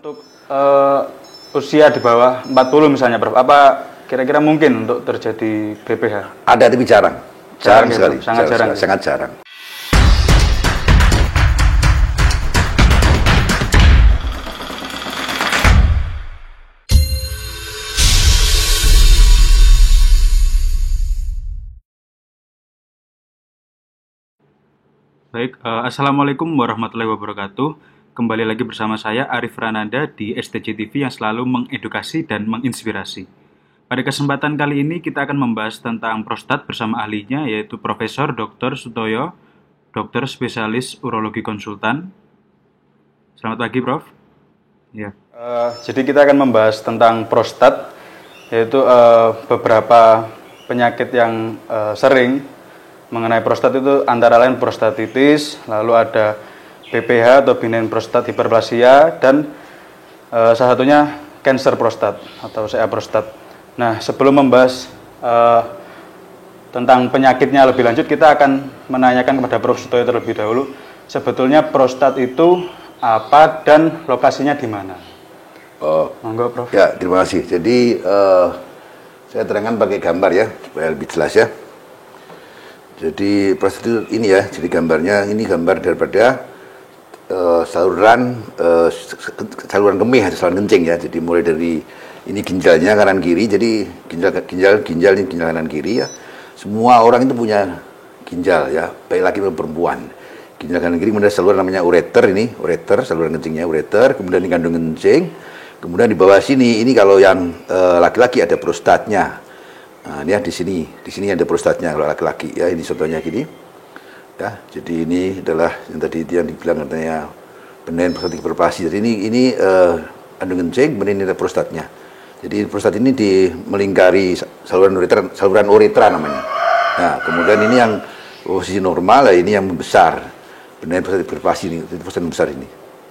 Untuk usia di bawah 40 misalnya, Prof, apa kira-kira mungkin untuk terjadi BPH? Ada tapi jarang. Jarang sekali. Sangat jarang. Sangat jarang. Baik, Assalamualaikum warahmatullahi wabarakatuh. Kembali lagi bersama saya Arif Rananda di STJ TV yang selalu mengedukasi dan menginspirasi. Pada kesempatan kali ini kita akan membahas tentang prostat bersama ahlinya, yaitu Profesor Dr. Sutoyo, dokter spesialis urologi konsultan. Selamat pagi, Prof. Ya. Jadi kita akan membahas tentang prostat, yaitu beberapa penyakit yang sering mengenai prostat itu antara lain prostatitis, lalu ada BPH atau benign prostat hiperplasia, dan salah satunya kanker prostat atau CA prostat. Nah, sebelum membahas tentang penyakitnya lebih lanjut, kita akan menanyakan kepada Prof. Sutoyo terlebih dahulu, sebetulnya prostat itu apa dan lokasinya di mana? Monggo, Prof. Ya, terima kasih. Jadi saya terangkan pakai gambar ya, supaya lebih jelas ya. Jadi prostat itu ini ya, jadi gambarnya ini gambar daripada saluran kemih atau saluran kencing ya. Jadi mulai dari ini ginjalnya kanan kiri, jadi ginjal ini ginjal kanan kiri ya. Semua orang itu punya ginjal ya, baik laki maupun perempuan. Ginjal kanan kiri kemudian saluran namanya ureter, ini ureter, saluran kencingnya ureter, kemudian ini kandung kencing, kemudian di bawah sini ini kalau yang laki-laki ada prostatnya. Nah, ini ya di sini ada prostatnya kalau laki-laki ya, ini contohnya gini. Ya, jadi ini adalah yang tadi yang dibilang katanya benign prostatic hiperplasia. Jadi ini kandung kencing, kemudian ini ada prostatnya. Jadi prostat ini melingkari saluran uretra namanya. Nah, kemudian ini yang posisi normal, ya ini yang membesar. Benign prostatic hiperplasia ini, prostat yang besar ini.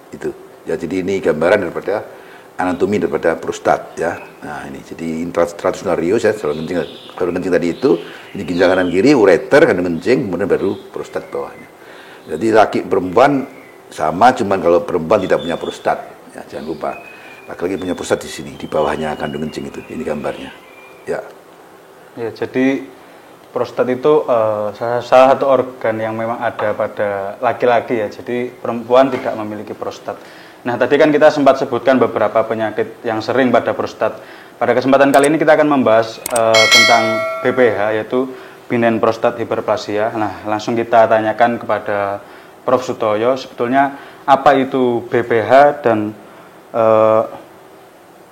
Itu. Ya, jadi ini gambaran daripada anatomi daripada prostat ya. Nah, ini jadi intratratus narius ya, saluran kencing tadi itu. Ini ginjal kanan kiri, ureter, kandung kencing, kemudian baru prostat bawahnya. Jadi laki perempuan sama, cuman kalau perempuan tidak punya prostat, ya, jangan lupa. Laki-laki punya prostat di sini, di bawahnya kandung kencing itu. Ini gambarnya. Ya. Ya, jadi prostat itu salah satu organ yang memang ada pada laki-laki ya. Jadi perempuan tidak memiliki prostat. Nah, tadi kan kita sempat sebutkan beberapa penyakit yang sering pada prostat. Pada kesempatan kali ini kita akan membahas tentang BPH, yaitu benign prostat hiperplasia. Nah, langsung kita tanyakan kepada Prof. Sutoyo, sebetulnya apa itu BPH dan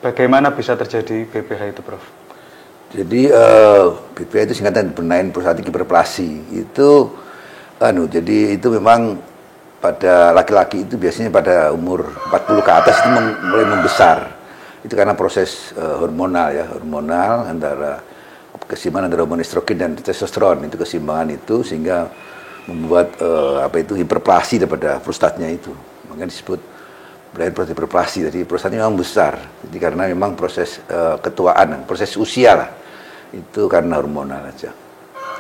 bagaimana bisa terjadi BPH itu, Prof? Jadi BPH itu singkatan benign prostatic hiperplasia. Itu jadi itu memang pada laki-laki itu biasanya pada umur 40 ke atas itu mulai membesar. Itu karena proses hormonal ya, hormonal antara keseimbangan antara hormon estrogen dan testosteron, itu keseimbangan itu sehingga membuat hiperplasia daripada prostatnya itu. Makanya disebut benign prostat hiperplasia. Jadi prostatnya memang besar. Jadi karena memang proses ketuaan, proses usia lah. Itu karena hormonal aja.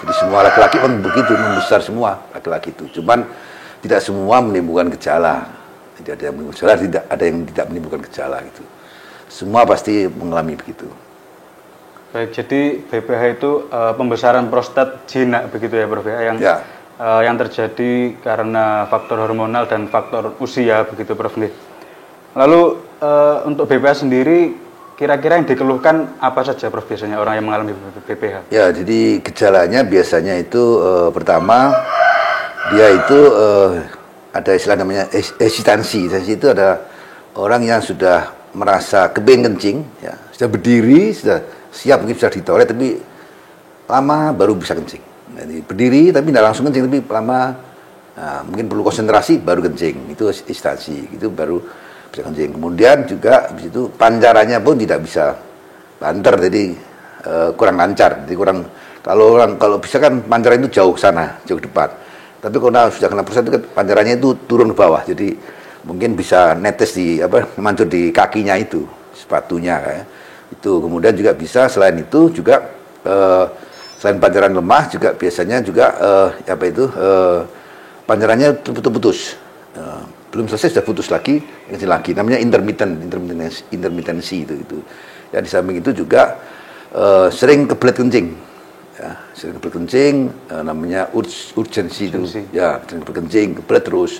Jadi semua laki-laki memang begitu, membesar semua laki-laki itu. Cuman tidak semua menimbulkan gejala. Tidak ada yang menimbulkan gejala, tidak ada yang tidak menimbulkan gejala gitu. Semua pasti mengalami begitu. Baik, jadi BPH itu pembesaran prostat jinak begitu ya, Prof ya, yang terjadi karena faktor hormonal dan faktor usia begitu, Prof. Lalu untuk BPH sendiri kira-kira yang dikeluhkan apa saja, Prof, biasanya orang yang mengalami BPH? Ya, jadi gejalanya biasanya itu pertama dia itu ada istilah namanya hesitansi. Hesitansi itu ada orang yang sudah merasa kebing kencing, ya, sudah berdiri, sudah siap mungkin sudah ditoilet, tapi lama baru bisa kencing. Jadi berdiri tapi tidak langsung kencing, tapi lama, mungkin perlu konsentrasi baru kencing. Itu hesitansi, itu baru bisa kencing. Kemudian juga habis itu pancarannya pun tidak bisa banter, jadi kurang lancar. Jadi kalau bisa kan pancaran itu jauh sana, jauh depan. Tapi kalau sudah kena prostat itu pancarannya itu turun ke bawah, jadi mungkin bisa netes mancur di kakinya itu, sepatunya kayak itu. Kemudian juga bisa selain itu juga selain pancaran lemah juga biasanya juga pancarannya putus. belum selesai sudah putus lagi, kencing lagi. Namanya intermitensi itu. Ya, di samping itu juga sering kebelet kencing. Ya, sering kebelet kencing, namanya urgensi itu. Ya, sering kebelet kencing, kebelet terus.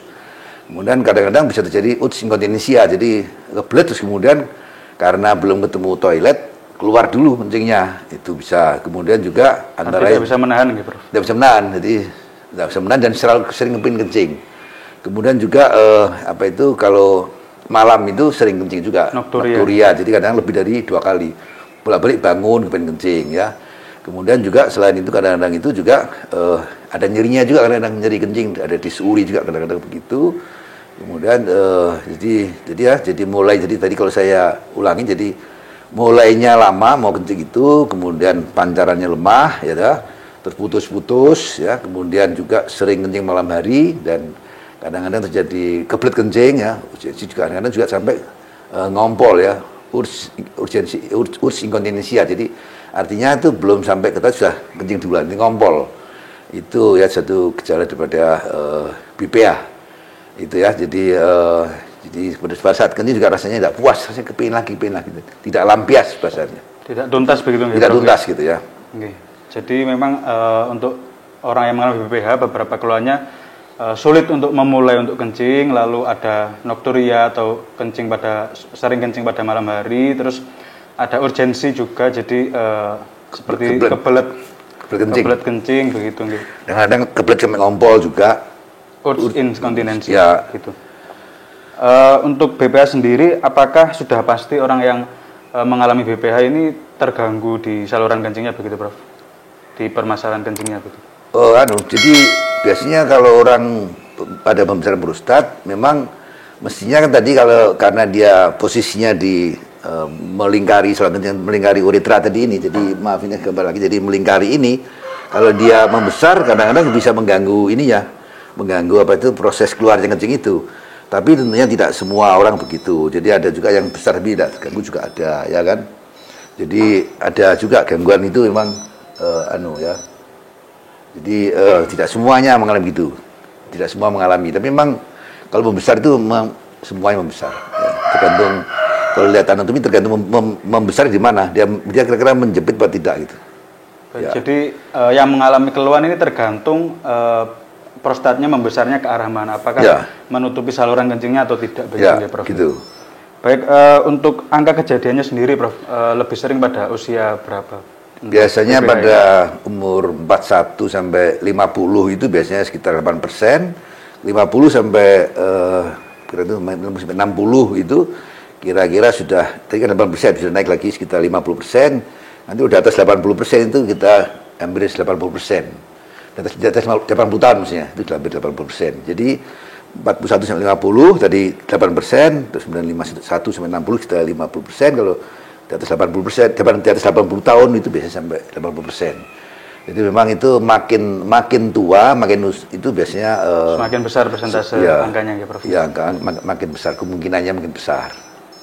Kemudian kadang-kadang bisa terjadi urge inkontinensia. Jadi kebelet terus kemudian karena belum ketemu toilet, keluar dulu kencingnya. Itu bisa. Kemudian juga antara tidak bisa menahan gitu, Prof. Tidak bisa menahan. Jadi tidak bisa menahan dan selalu sering kepingin kencing. Kemudian juga kalau malam itu sering kencing juga, nokturia. Jadi kadang lebih dari 2 kali bolak-balik bangun kepingin kencing ya. Kemudian juga selain itu kadang-kadang itu juga ada nyerinya juga, kadang-kadang nyeri kencing, ada disuri juga kadang-kadang begitu. Kemudian jadi mulai, jadi tadi kalau saya ulangi, jadi mulainya lama mau kencing itu, kemudian pancarannya lemah ya, terus putus-putus ya, kemudian juga sering kencing malam hari dan kadang-kadang terjadi kebelet kencing ya, juga kadang-kadang juga sampai ngompol ya, urge inkontinensia. Jadi artinya itu belum sampai kita sudah kencing duluan, ini ngompol. Itu ya satu gejala daripada BPA. Itu ya, jadi pada saat kencing juga rasanya tidak puas, rasanya kepingin lagi, tidak lampias bahasanya. Tidak tuntas begitu. Tidak tuntas gitu ya. Oke. Jadi memang untuk orang yang mengalami BPH beberapa keluhannya sulit untuk memulai untuk kencing, lalu ada nokturia atau sering kencing pada malam hari, terus ada urgensi juga, jadi seperti kebelet kencing begitu. Kadang kebelet sampai ngompol juga. Urge inkontinensi ya. Gitu. Untuk BPH sendiri, apakah sudah pasti orang yang mengalami BPH ini terganggu di saluran kencingnya begitu, Prof? Di permasalahan kencingnya begitu? Jadi biasanya kalau orang pada pembesaran prostat, memang mestinya kan tadi karena dia posisinya di melingkari saluran kencing, melingkari uretra tadi ini. Jadi maaf ini gambar lagi. Jadi melingkari ini, kalau dia membesar kadang-kadang bisa mengganggu proses keluarnya kencing itu. Tapi tentunya tidak semua orang begitu. Jadi ada juga yang besar tapi tidak terganggu juga ada, ya kan? Jadi ada juga gangguan itu memang Jadi tidak semuanya mengalami gitu. Tidak semua mengalami. Tapi memang kalau membesar itu memang semuanya membesar. Ya. Tergantung, kalau lihat anatomi tergantung membesar di mana. Dia kira-kira menjepit atau tidak gitu. Ya. Jadi yang mengalami keluhan ini tergantung prostatnya membesarnya ke arah mana, apakah menutupi saluran kencingnya atau tidak, begitu ya, Prof? Gitu. Baik, untuk angka kejadiannya sendiri, Prof, lebih sering pada usia berapa? Biasanya pada umur 41 sampai 50 itu biasanya sekitar 8%, 50 sampai 60 itu kira-kira sudah, tadi kan 8%, sudah naik lagi sekitar 50%, nanti udah atas 80% itu kita hampir 80%. Di atas 80 tahun maksudnya, itu hampir 80%. Jadi 41 sampai 50 tadi 8%, terus 51 sampai 60 kita 50%, kalau di atas 80%, di atas 80 tahun itu biasanya sampai 80%. Jadi memang itu makin tua, itu biasanya semakin besar persentase angkanya ya, Prof. Ya, makin besar, kemungkinannya makin besar.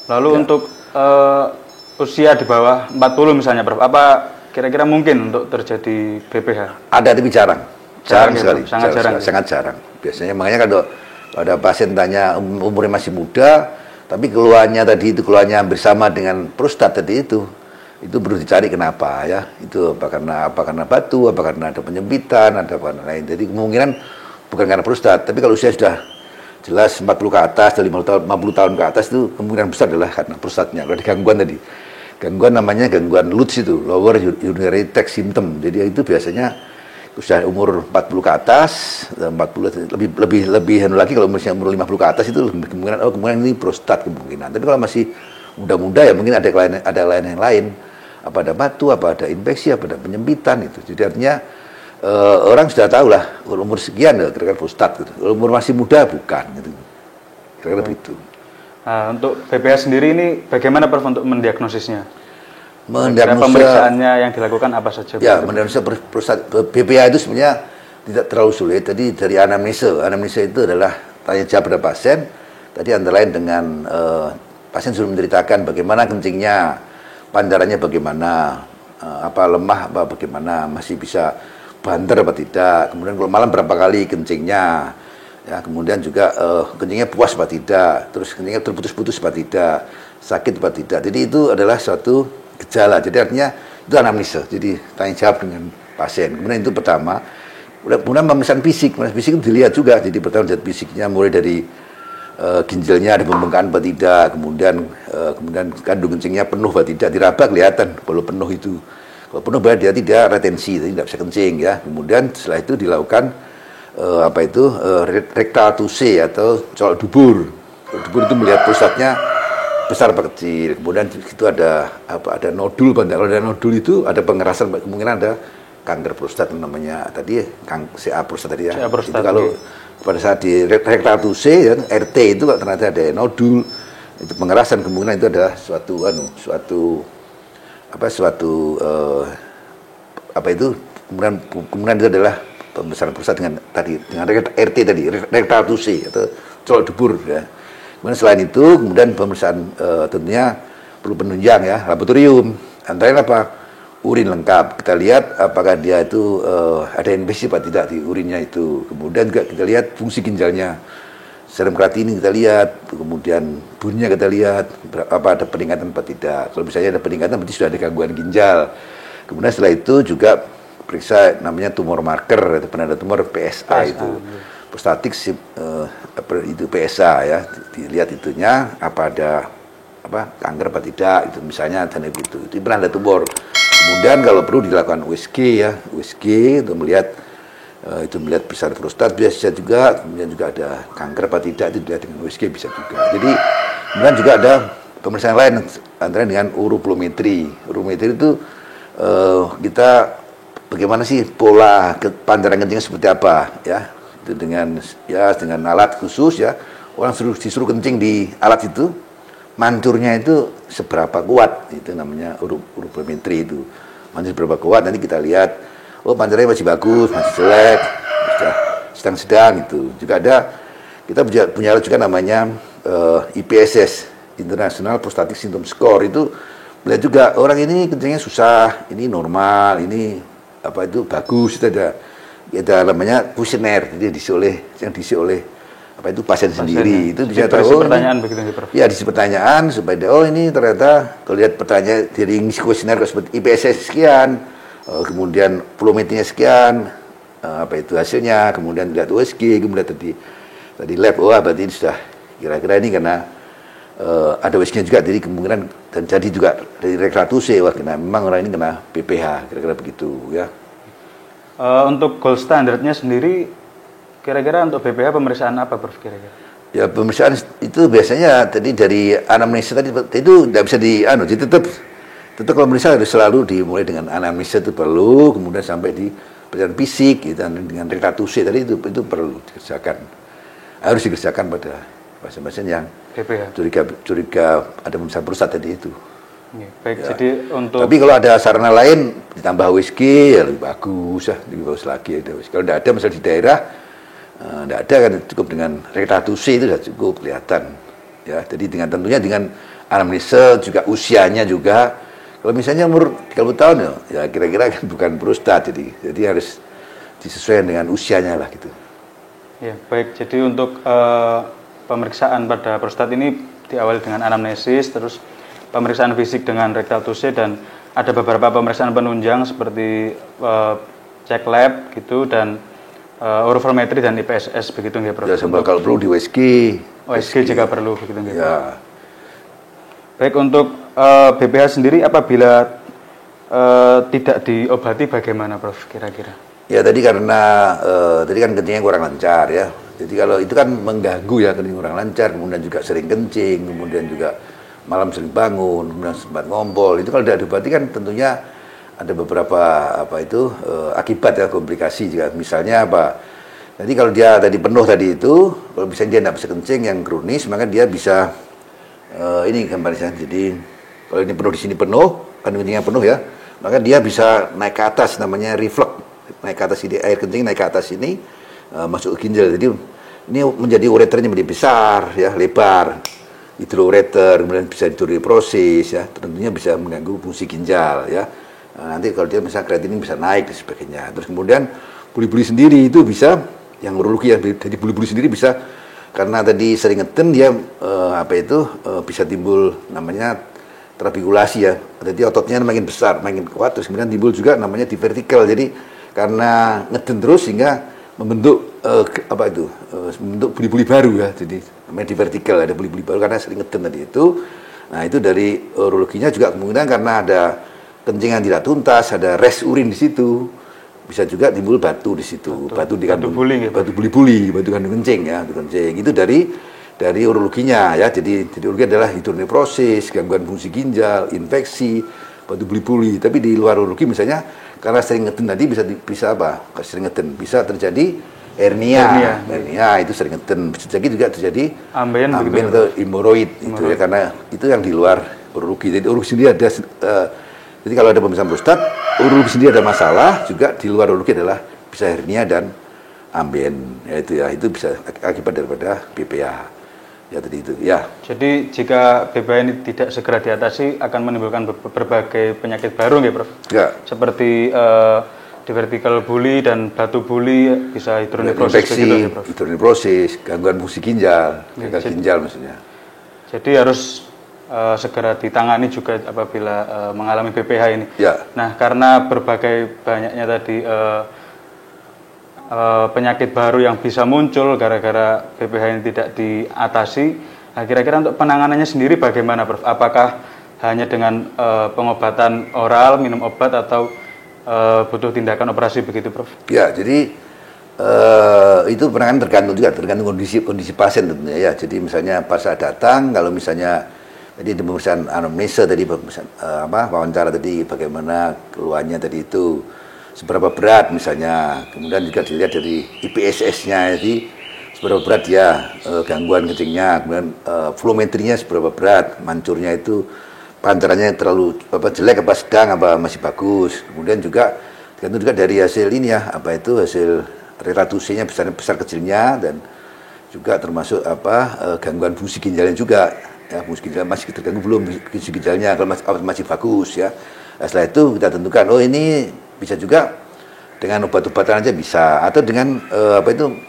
Lalu untuk usia di bawah 40 misalnya, Prof, apa kira-kira mungkin untuk terjadi BPH? Ada tapi jarang sekali, sangat jarang. Biasanya makanya kalau ada pasien tanya umurnya masih muda, tapi keluhannya hampir sama dengan prostat tadi itu perlu dicari kenapa ya. Itu apa karena batu, apa karena ada penyempitan, ada apa lain. Jadi kemungkinan bukan karena prostat, tapi kalau usia sudah jelas 40 ke atas, 50 tahun ke atas itu kemungkinan besar adalah karena prostatnya. Kalau ada gangguan tadi. Gangguan namanya gangguan LUTS itu, lower urinary tract symptom. Jadi itu biasanya usia umur 40 ke atas, 40 lebih lagi kalau misalnya umur 50 ke atas itu kemungkinan ini prostat kemungkinan. Tapi kalau masih muda-muda ya mungkin ada yang lain. Apa ada batu, apa ada infeksi, apa ada penyempitan itu. Jadi artinya orang sudah tahu lah kalau umur sekian ya kira-kira prostat gitu. Kalau umur masih muda bukan gitu. Kira-kira begitu. Nah, untuk BPH sendiri ini bagaimana, Prof, untuk mendiagnosisnya? Mendiagnosa pemeriksaannya yang dilakukan apa saja? Ya, mendiagnosa prostat BPH itu sebenarnya tidak terlalu sulit. Tadi dari anamnesa itu adalah tanya jawab pada pasien. Tadi antara lain dengan pasien sudah menceritakan bagaimana kencingnya, pancarannya bagaimana, apa lemah apa bagaimana, masih bisa banter apa tidak. Kemudian kalau malam berapa kali kencingnya. Ya, kemudian juga kencingnya puas apa tidak, terus kencingnya terputus-putus apa tidak, sakit apa tidak. Jadi itu adalah suatu gejala. Jadi artinya itu anamnesa. Jadi tanya jawab dengan pasien. Kemudian itu pertama. Kemudian pemeriksaan fisik. Pemeriksaan fisik itu dilihat juga. Jadi pertama lihat fisiknya mulai dari ginjalnya ada pembengkakan apa tidak, kemudian kandung kencingnya penuh apa tidak, diraba kelihatan kalau penuh itu. Kalau penuh berarti dia tidak retensi, jadi tidak bisa kencing ya. Kemudian setelah itu dilakukan rectal touche atau colok dubur. Colok dubur itu melihat prostatnya besar apa kecil. Kemudian itu ada nodul. Kalau ada nodul itu ada pengerasan, kemungkinan ada kanker prostat namanya tadi CA prostat tadi ya. CA prostat, itu kalau pada saat di rectal touche ya, RT itu kalau ternyata ada nodul, itu pengerasan, kemungkinan itu adalah kemudian itu adalah pembesaran prostat dengan RT tadi, rectal touche atau colok dubur ya. Kemudian selain itu, kemudian pemeriksaan tentunya perlu penunjang ya, laboratorium. Antara lain apa? Urin lengkap. Kita lihat apakah dia itu ada infeksi apa tidak di urinnya itu. Kemudian juga kita lihat fungsi ginjalnya. Serum kreatinin kita lihat, kemudian bunyinya kita lihat, apa ada peningkatan apa tidak. Kalau misalnya ada peningkatan berarti sudah ada gangguan ginjal. Kemudian setelah itu juga periksa namanya tumor marker atau penanda tumor PSA itu. Prostatic itu PSA ya, dilihat itunya apa ada kanker apa tidak, itu misalnya dan itu penanda tumor. Kemudian kalau perlu dilakukan USG ya, USG untuk melihat besar prostat bisa juga, kemudian juga ada kanker apa tidak itu dilihat dengan USG bisa juga. Jadi kemudian juga ada pemeriksaan lain antara dengan uroplometri. Uroplometri itu kita bagaimana sih pola pancaran kencingnya seperti apa ya, itu dengan alat khusus ya, orang disuruh kencing di alat itu, mancurnya itu seberapa kuat, itu namanya uroplometri itu. Mancur seberapa kuat, nanti kita lihat, oh pancarnya masih bagus, masih jelek, sedang-sedang itu. Juga ada, kita punya alat juga namanya IPSS, International Prostatic Symptom Score, itu melihat juga orang ini kencingnya susah, ini normal, ini bagus, itu ada namanya kuesioner, jadi yang diisi oleh pasien sendiri. Itu bisa tahu pertanyaan begitu ya, Prof. Ya, diisi pertanyaan supaya ini ternyata kalau lihat pertanyaan dari kuesioner seperti IPSS sekian, kemudian volumetrinya sekian, hasilnya, kemudian lihat USG, kemudian tadi lab, berarti ini sudah kira-kira ini karena ada USG-nya juga, jadi kemungkinan dan jadi juga dari rectal touche, karena memang orang ini kena PPH, kira-kira begitu ya. Untuk gold standarnya sendiri, kira-kira untuk BPH pemeriksaan apa, Prof, kira-kira? Ya, pemeriksaan itu biasanya tadi dari anamnesa tadi itu tidak bisa tetap kalau memeriksa harus selalu dimulai dengan anamnesa itu perlu, kemudian sampai di pemeriksaan fisik gitu, dengan rectal touche tadi itu perlu dikerjakan, harus dikerjakan pada pasien-pasien yang BPH. curiga ada pemeriksaan prostat tadi itu. Ya, baik, ya. Jadi untuk tapi kalau ada sarana lain ditambah USG ya lebih bagus ya, lebih bagus lagi ada USG. Kalau tidak ada misalnya di daerah tidak ada kan cukup dengan rectal touche itu sudah cukup kelihatan ya. Jadi tentunya dengan anamnesa juga usianya juga. Kalau misalnya umur 30 tahun ya kira-kira kan bukan prostat, jadi harus disesuaikan dengan usianya lah gitu. Ya, baik. Jadi untuk pemeriksaan pada prostat ini diawali dengan anamnesis, terus pemeriksaan fisik dengan rectal touche, dan ada beberapa pemeriksaan penunjang seperti cek lab gitu, dan uroplometri dan IPSS begitu nggak, Prof? Ya, kalau perlu di USG. USG juga perlu begitu nggak? Ya. Baik, untuk BPH sendiri apabila tidak diobati bagaimana, Prof, kira-kira? Ya, tadi karena tadi kan kencingnya kurang lancar ya. Jadi kalau itu kan mengganggu ya, kencing kurang lancar, kemudian juga sering kencing, kemudian juga malam sering bangun, kemudian sempat ngompol. Itu kalau tidak diobati kan tentunya ada beberapa akibat ya, komplikasi juga. Misalnya apa? Jadi kalau dia tadi penuh tadi itu, kalau misalnya dia tidak bisa kencing yang kronis, maka dia bisa ini gambarnya. Jadi kalau ini penuh di sini penuh, kan kencingnya penuh ya, maka dia bisa naik ke atas, namanya reflux. Naik ke atas ini, air kencing naik ke atas ini, masuk ke ginjal. Jadi ini menjadi ureternya menjadi besar ya, lebar. Hidroureter, kemudian bisa proses ya, tentunya bisa mengganggu fungsi ginjal ya. Nanti kalau dia misalnya kreatinin bisa naik dan sebagainya. Terus kemudian buli-buli sendiri itu bisa yang urologi yang dari bulu-bulu sendiri bisa, karena tadi sering ngeden dia bisa timbul namanya trabingulasi ya. Jadi ototnya makin besar, makin kuat, terus kemudian timbul juga namanya divertikal. Jadi karena ngeden terus sehingga membentuk membentuk buli-buli baru ya. Jadi namanya divertikal, ada buli-buli baru karena sering ngeden tadi itu. Nah, itu dari urologinya juga kemungkinan karena ada kencing yang tidak tuntas, ada res urin di situ. Bisa juga timbul batu di situ. Batu dikandung batu buli-buli, batu kandung kencing ya, batu kencing. Itu dari urologinya ya. Jadi urologi adalah hidroneprosis, gangguan fungsi ginjal, infeksi, batu buli-buli. Tapi di luar urologi misalnya karena sering ngeden tadi bisa apa? Sering ngeden bisa terjadi hernia itu sering ngeden. Bisa jadi juga terjadi ambeien atau hemoroid itu ya, karena itu yang di luar urologi. Jadi urologi sendiri ada jadi kalau ada pemeriksaan prostat, urologi sendiri ada masalah, juga di luar urologi adalah bisa hernia dan ambeien. Itu bisa akibat daripada BPH. Ya tadi itu ya. Jadi jika BPH ini tidak segera diatasi akan menimbulkan berbagai penyakit baru nggih, Prof? Ya. Seperti divertikal buli dan batu buli, bisa hidroneprosis begitu ya, Prof? Hidroneprosis, gangguan fungsi ginjal, gagal ginjal maksudnya. Jadi harus segera ditangani juga apabila mengalami BPH ini. Ya. Nah, karena berbagai banyaknya tadi penyakit baru yang bisa muncul gara-gara BPH ini tidak diatasi, kira-kira untuk penanganannya sendiri bagaimana, Prof? Apakah hanya dengan pengobatan oral, minum obat, atau butuh tindakan operasi begitu, Prof? Ya, jadi itu penanganan tergantung kondisi pasien tentunya ya. Jadi misalnya pas saat datang, kalau misalnya tadi pemeriksaan anamnesa tadi, wawancara tadi bagaimana keluhannya tadi itu, seberapa berat misalnya, kemudian juga dilihat dari IPSS-nya, jadi seberapa berat ya gangguan kencingnya, kemudian volumetrinya seberapa berat, mancurnya itu pancarannya terlalu jelek apa sedang apa masih bagus, kemudian juga tergantung juga dari hasil ini ya, hasil relatusinya besar kecilnya, dan juga termasuk gangguan fungsi ginjalnya juga. Ya, fungsi ginjal masih terganggu belum, fungsi ginjalnya kalau masih bagus ya. Nah, setelah itu kita tentukan, ini bisa juga dengan obat-obatan aja bisa, atau dengan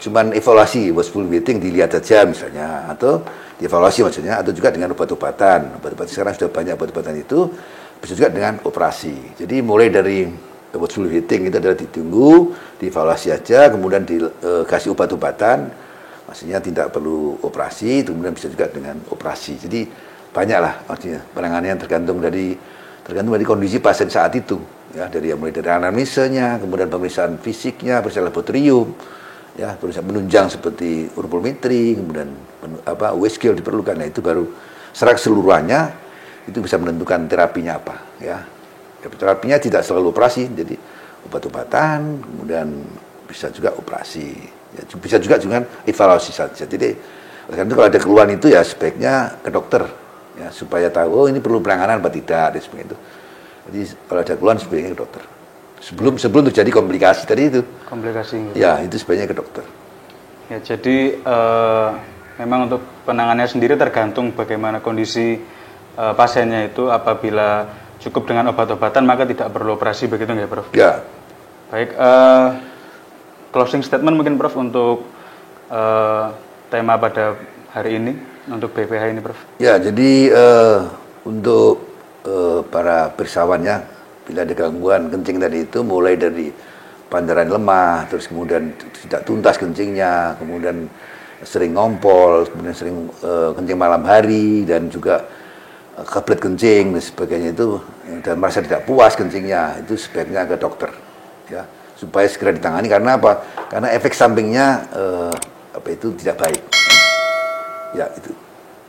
cuman evaluasi, watchful waiting, dilihat saja misalnya, atau dievaluasi maksudnya, atau juga dengan obat-obatan. Obat-obatan sekarang sudah banyak obat-obatan itu, bisa juga dengan operasi. Jadi mulai dari watchful waiting itu adalah ditunggu, dievaluasi aja, kemudian dikasih obat-obatan. Maksudnya tidak perlu operasi, kemudian bisa juga dengan operasi. Jadi banyaklah maksudnya penanganannya tergantung dari kondisi pasien saat itu. Ya, mulai dari anamnesanya, kemudian pemeriksaan fisiknya, pemeriksaan laboratorium, ya, pemeriksaan menunjang seperti urolometri, kemudian USG diperlukan. Nah, itu baru secara keseluruhannya itu bisa menentukan terapinya apa. Ya, terapinya tidak selalu operasi, jadi obat-obatan, kemudian bisa juga operasi. Ya, bisa juga dengan evaluasi saja. Jadi kalau ada keluhan itu ya sebaiknya ke dokter ya, supaya tahu ini perlu penanganan apa tidak dan sebagainya itu. Jadi kalau ada keluhan sebaiknya ke dokter. Sebelum terjadi komplikasi tadi itu. Komplikasi. Gitu. Ya, itu sebaiknya ke dokter. Ya, jadi memang untuk penanganannya sendiri tergantung bagaimana kondisi pasiennya itu. Apabila cukup dengan obat-obatan maka tidak perlu operasi, begitu nggak, Prof? Ya. Baik. Closing statement mungkin, Prof, untuk tema pada hari ini, untuk BPH ini, Prof. Ya, jadi untuk para pirsawannya, bila ada gangguan kencing tadi itu, mulai dari pandaran lemah, terus kemudian tidak tuntas kencingnya, kemudian sering ngompol, kemudian sering kencing malam hari, dan juga kebelet kencing dan sebagainya itu, dan merasa tidak puas kencingnya, itu sebaiknya ke dokter, ya, supaya segera ditangani. Karena apa? Karena efek sampingnya itu tidak baik. Ya, itu.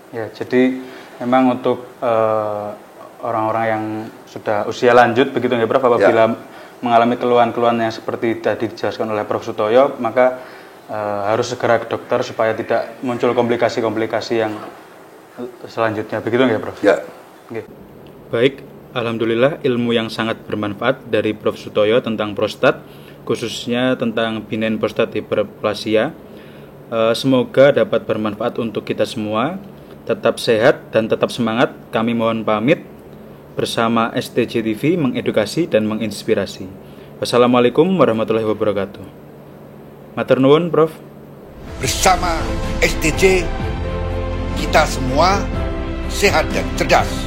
Ya, jadi memang untuk orang-orang yang sudah usia lanjut, begitu ya, Prof, apabila mengalami keluhan-keluhan yang seperti tadi dijelaskan oleh Prof Sutoyo, maka harus segera ke dokter supaya tidak muncul komplikasi-komplikasi yang selanjutnya, begitu ya, Prof? Ya. Oke. Baik, alhamdulillah ilmu yang sangat bermanfaat dari Prof Sutoyo tentang prostat, khususnya tentang benign prostat hiperplasia. Semoga dapat bermanfaat untuk kita semua. Tetap sehat dan tetap semangat. Kami mohon pamit. Bersama STJ TV mengedukasi dan menginspirasi. Wassalamualaikum warahmatullahi wabarakatuh. Matur nuwun, Prof. Bersama STJ, kita semua sehat dan cerdas.